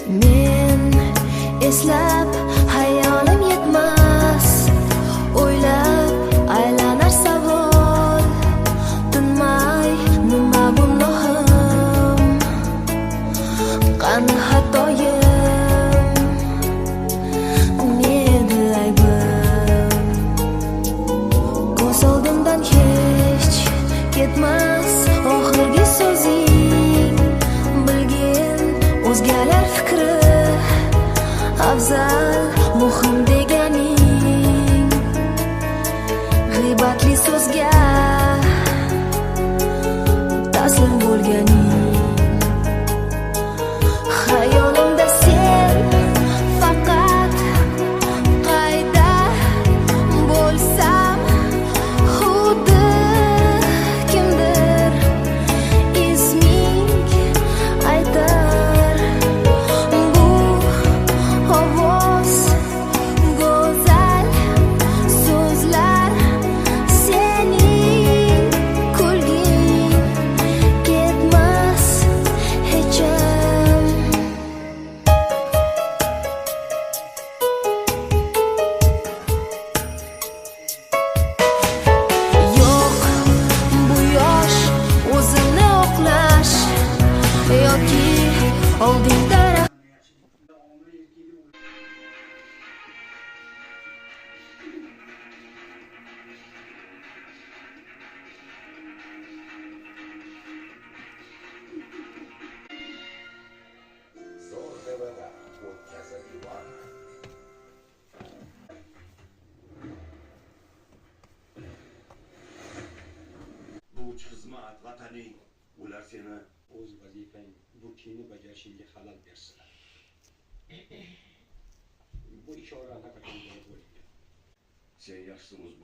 Men eslab hayolim yetmas, o'ylab aylanar savol, tinmay nima gunohim, qani xatoyim, meni aybim. Ko'z oldimdan hech ketmas oxirgi so'zing, bilgin o'zgalar fikri afzal, muhim deganing, g'iybatli so'zga taslim bo'lganing. Xayolimda sen faqat qayda bo'lsam, xuddi kimdir isming aytar. Bu ovoz, go'zal so'zlar, sening kulging ketmas hecham. Yo'q bu yosh o'zimni oqlash yoki oldingda zo'r devada o'tkazib yubordi. Bu xizmat vataning, ular seni o'z vazifang burchingni bajarishingga xalal bersalar. Bu ishora haqiqatdan bo'lingan. sen yaxshi o'z